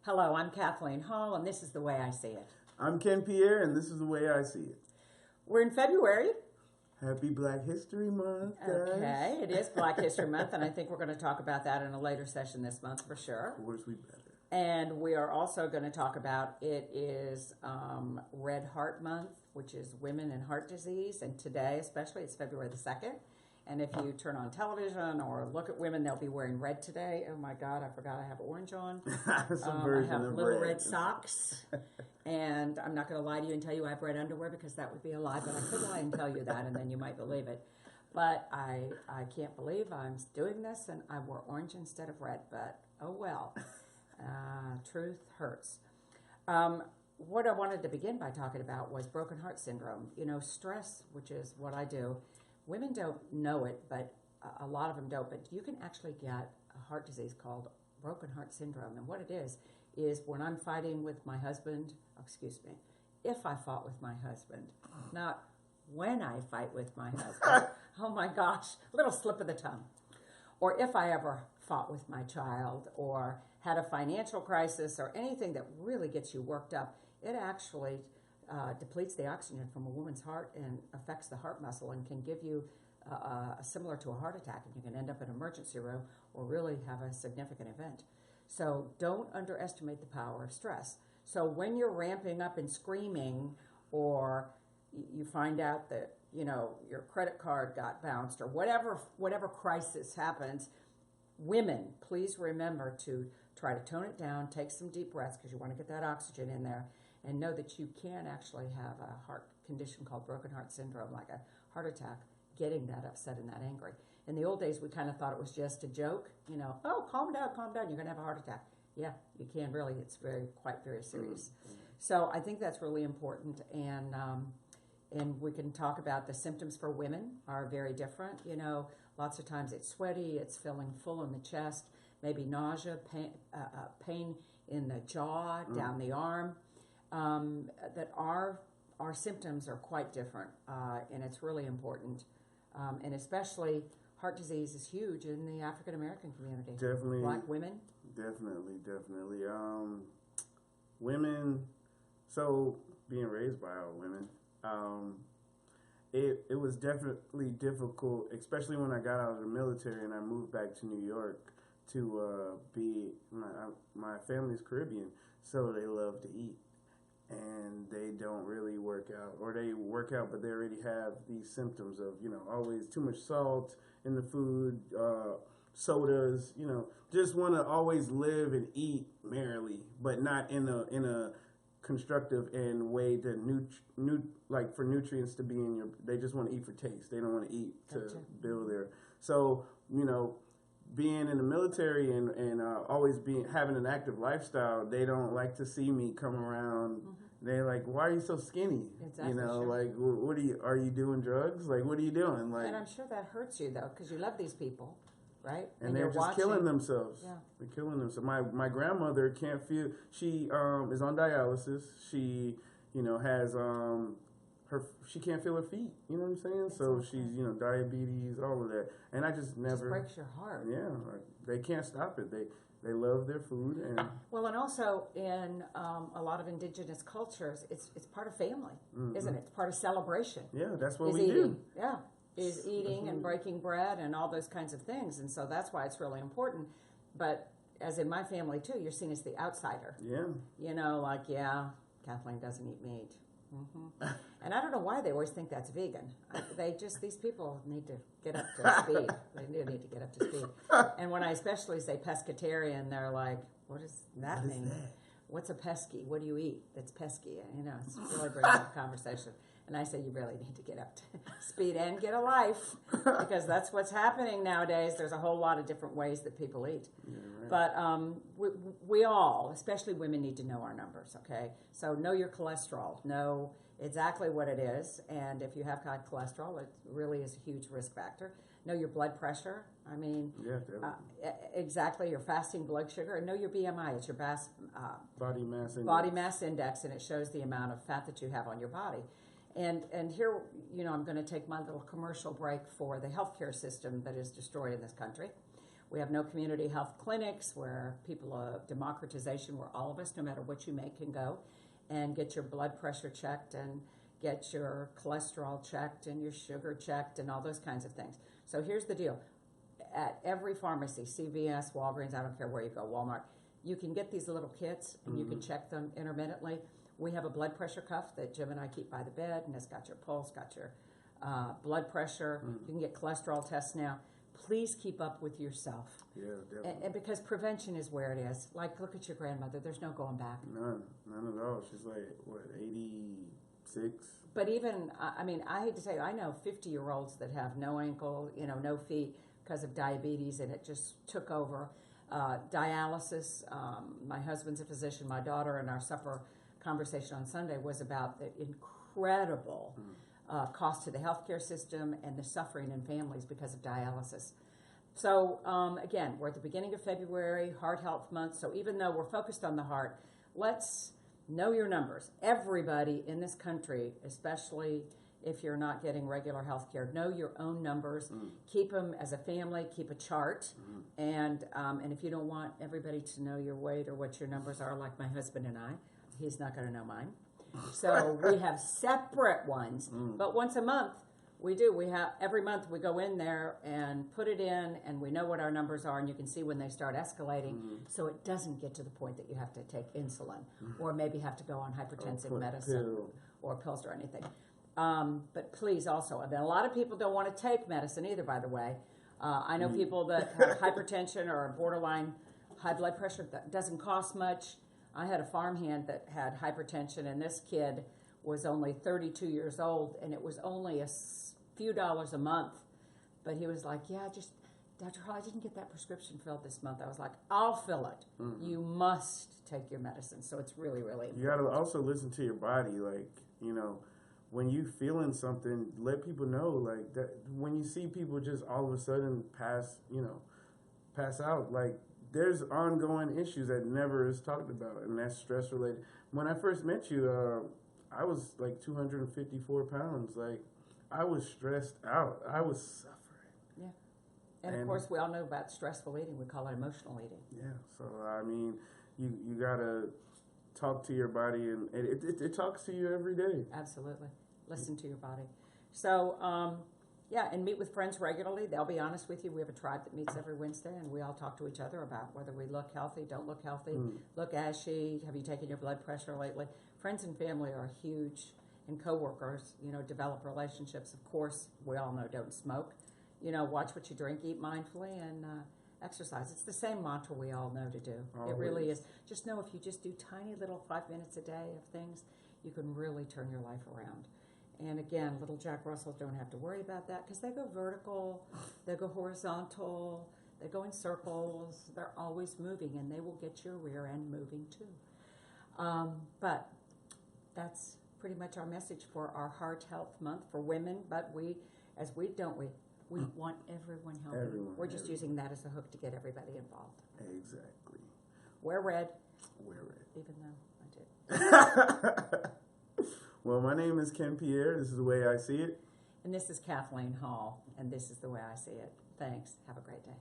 Hello, I'm Kathleen Hall, and this is The Way I See It. I'm Ken Pierre, and this is the way I see it. We're in February. Happy Black History Month, guys. Okay, it is Black History Month, and I think we're going to talk about that in a later session this month for sure. Of course, we better. And we are also going to talk about it is Red Heart Month, which is women and heart disease, and today especially it's February the 2nd. And if you turn on television or look at women, they'll be wearing red today. Oh my God, I forgot I have orange on. I have little red socks. And I'm not going to lie to you and tell you I have red underwear because that would be a lie, but I could lie and tell you that and then you might believe it. But I can't believe I'm doing this and I wore orange instead of red, but oh well. Truth hurts. What I wanted to begin by talking about was broken heart syndrome. You know, stress, which is what I do. Women don't know it, but a lot of them don't. But you can actually get a heart disease called broken heart syndrome. And what it is when I'm fighting with my husband, if I fought with my husband, not when I fight with my husband. Oh my gosh, little slip of the tongue. Or if I ever fought with my child or had a financial crisis or anything that really gets you worked up, it actually depletes the oxygen from a woman's heart and affects the heart muscle and can give you similar to a heart attack, and you can end up in an emergency room or really have a significant event. So don't underestimate the power of stress. So when you're ramping up and screaming, or you find out that your credit card got bounced, or whatever crisis happens, women, please remember to try to tone it down, take some deep breaths because you want to get that oxygen in there, and know that you can actually have a heart condition called broken heart syndrome, like a heart attack, getting that upset and that angry. In the old days, we kind of thought it was just a joke, oh, calm down, you're going to have a heart attack. Yeah, you can really, it's quite very serious. So I think that's really important, and we can talk about the symptoms for women are very different. Lots of times it's sweaty, it's feeling full in the chest, maybe nausea, pain in the jaw, down the arm. That our symptoms are quite different, and it's really important. And especially heart disease is huge in the African American community. Definitely. Black women. Definitely. Women, so being raised by our women, it was definitely difficult, especially when I got out of the military and I moved back to New York to be, my family's Caribbean, so they love to eat. And they don't really work out, or they work out, but they already have these symptoms of, always too much salt in the food, sodas, just want to always live and eat merrily, but not in a constructive and way to like for nutrients to be in your. They just want to eat for taste. They don't want to eat to build their. So being in the military and always having an active lifestyle, they don't like to see me come around. They're like, "Why are you so skinny?" Exactly, like, "What are you doing drugs? Like, what are you doing?" Like, and I'm sure that hurts you though, because you love these people, right? And they're just killing themselves. Yeah, they're killing themselves. My grandmother can't feel. She is on dialysis. She has she can't feel her feet. You know what I'm saying? Exactly. So she's diabetes, all of that, and I just never. It breaks your heart. Yeah, like, they can't stop it. They love their food and. Well, and also in a lot of indigenous cultures, it's part of family, isn't it? It's part of celebration. Yeah, that's what we do. Yeah, is eating and breaking bread and all those kinds of things, and so that's why it's really important. But as in my family too, you're seen as the outsider. Yeah. Kathleen doesn't eat meat. And I don't know why they always think that's vegan. These people need to get up to speed. They do need to get up to speed. And when I especially say pescatarian, they're like, what does that mean? What's a pesky? What do you eat that's pesky? It's really brings up conversation. And I say, you really need to get up to speed and get a life, because that's what's happening nowadays. There's a whole lot of different ways that people eat. Yeah, right. But we all, especially women, need to know our numbers, okay? So know your cholesterol. Know exactly what it is. And if you have high cholesterol, it really is a huge risk factor. Know your blood pressure. Exactly, your fasting blood sugar. And know your BMI. It's your body mass index, and it shows the amount of fat that you have on your body. And here, I'm going to take my little commercial break for the healthcare system that is destroyed in this country. We have no community health clinics where people, democratization where all of us, no matter what you make, can go and get your blood pressure checked and get your cholesterol checked and your sugar checked and all those kinds of things. So here's the deal. At every pharmacy, CVS, Walgreens, I don't care where you go, Walmart, you can get these little kits and you can check them intermittently. We have a blood pressure cuff that Jim and I keep by the bed, and it's got your pulse, got your blood pressure. You can get cholesterol tests now. Please keep up with yourself. Yeah, definitely. And because prevention is where it is. Like, look at your grandmother. There's no going back. None at all. She's like, what, 86? But even, I mean, I hate to say, I know 50-year-olds that have no ankle, no feet because of diabetes, and it just took over. Dialysis. My husband's a physician. My daughter and our supper conversation on Sunday was about the incredible cost to the healthcare system and the suffering in families because of dialysis. So again, we're at the beginning of February, Heart Health Month. So even though we're focused on the heart, let's know your numbers. Everybody in this country, especially if you're not getting regular health care, know your own numbers. Keep them as a family. Keep a chart. And if you don't want everybody to know your weight or what your numbers are, like my husband and I, he's not going to know mine. So we have separate ones. But once a month, every month we go in there and put it in, and we know what our numbers are, and you can see when they start escalating, so it doesn't get to the point that you have to take insulin or maybe have to go on hypertensive medicine or pills or anything. But please also, and a lot of people don't want to take medicine either, by the way. I know people that have hypertension or borderline high blood pressure. That doesn't cost much. I had a farmhand that had hypertension, and this kid was only 32 years old, and it was only a few dollars a month. But he was like, yeah, Dr. Hall, I didn't get that prescription filled this month. I was like, I'll fill it. You must take your medicine. So it's really, really important. You got to also listen to your body. Like, when you feeling something, let people know. Like, that when you see people just all of a sudden pass out, like, there's ongoing issues that never is talked about, and that's stress related. When I first met you, I was like 254 pounds. Like, I was stressed out. I was suffering. Yeah. And of course, we all know about stressful eating. We call it emotional eating. Yeah. So, I mean, you got to talk to your body, and it talks to you every day. Absolutely. Listen to your body. So, and meet with friends regularly. They'll be honest with you. We have a tribe that meets every Wednesday, and we all talk to each other about whether we look healthy, don't look healthy, look ashy, have you taken your blood pressure lately? Friends and family are huge, and coworkers, develop relationships. Of course, we all know don't smoke. Watch what you drink, eat mindfully, and exercise. It's the same mantra we all know to do. Always. It really is. Just know if you just do tiny little 5 minutes a day of things, you can really turn your life around. And again, little Jack Russells don't have to worry about that because they go vertical, they go horizontal, they go in circles. They're always moving, and they will get your rear end moving too. But that's pretty much our message for our Heart Health Month for women. But we want everyone healthy. We're just using that as a hook to get everybody involved. Exactly. Wear red. Wear red. Even though I did. Well, my name is Ken Pierre. This is the way I see it. And this is Kathleen Hall, and this is the way I see it. Thanks. Have a great day.